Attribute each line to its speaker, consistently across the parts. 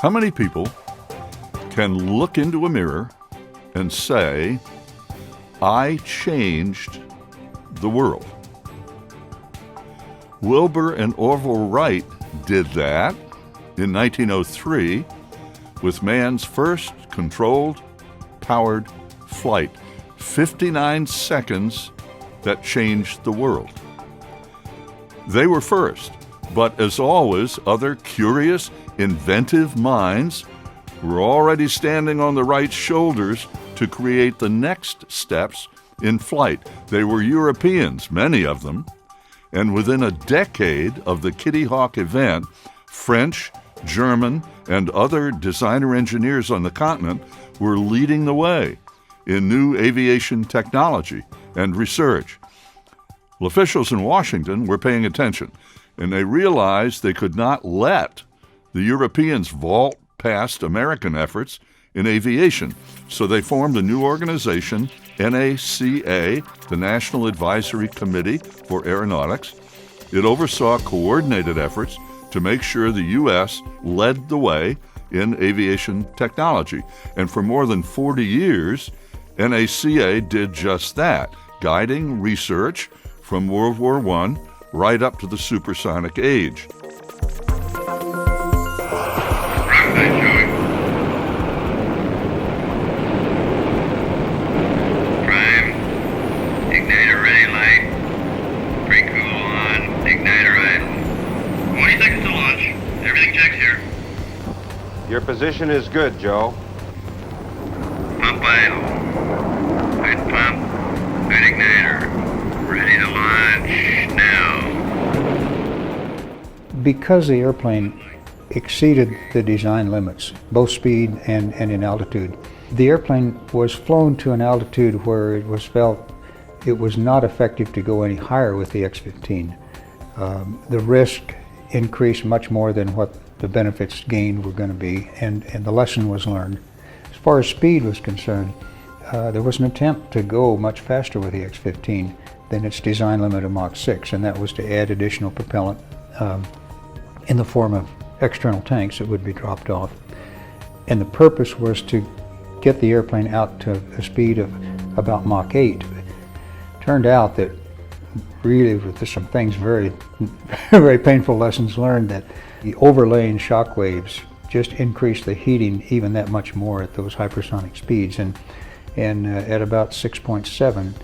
Speaker 1: How many people can look into a mirror and say, I changed the world? Wilbur and Orville Wright did that in 1903 with man's first controlled, powered flight. 59 seconds that changed the world. They were first, but as always, other curious, inventive minds were already standing on the Wright shoulders to create the next steps in flight. They were Europeans, many of them, and within a decade of the Kitty Hawk event, French, German, and other designer engineers on the continent were leading the way in new aviation technology and research. Well, officials in Washington were paying attention, and they realized they could not let the Europeans vault past American efforts in aviation. So they formed a new organization, NACA, the National Advisory Committee for Aeronautics. It oversaw coordinated efforts to make sure the U.S. led the way in aviation technology. And for more than 40 years, NACA did just that, guiding research from World War I right up to the supersonic age.
Speaker 2: Your position is good, Joe.
Speaker 3: Pump idle. Good pump. Good igniter. Ready to launch now.
Speaker 4: Because the airplane exceeded the design limits, both speed and in altitude, the airplane was flown to an altitude where it was felt it was not effective to go any higher with the X-15. The risk increased much more than what the benefits gained were going to be, and the lesson was learned. As far as speed was concerned, there was an attempt to go much faster with the X-15 than its design limit of Mach 6, and that was to add additional propellant in the form of external tanks that would be dropped off. And the purpose was to get the airplane out to a speed of about Mach 8. Turned out that really, with some things, very painful lessons learned, that the overlaying shock waves just increased the heating even that much more at those hypersonic speeds. And at about 6.7,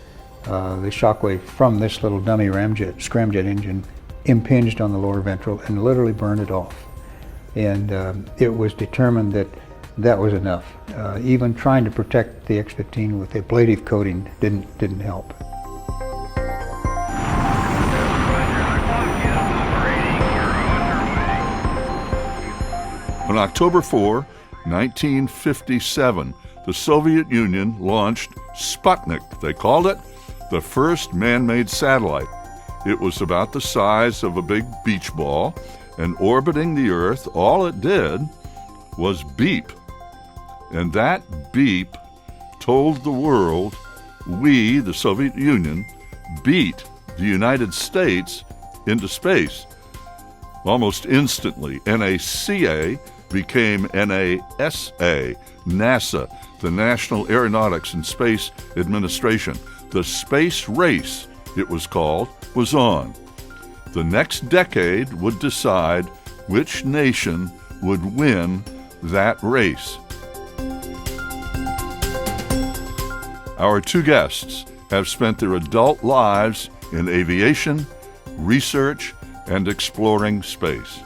Speaker 4: the shock wave from this little dummy scramjet engine impinged on the lower ventral and literally burned it off. And it was determined that that was enough. Even trying to protect the X-15 with ablative coating didn't help.
Speaker 1: On October 4, 1957, the Soviet Union launched Sputnik. They called it the first man-made satellite. It was about the size of a big beach ball, and orbiting the Earth, all it did was beep. And that beep told the world we, the Soviet Union, beat the United States into space. Almost instantly, NACA became NASA, NASA, the National Aeronautics and Space Administration. The space race, it was called, was on. The next decade would decide which nation would win that race. Our two guests have spent their adult lives in aviation, research, and exploring space.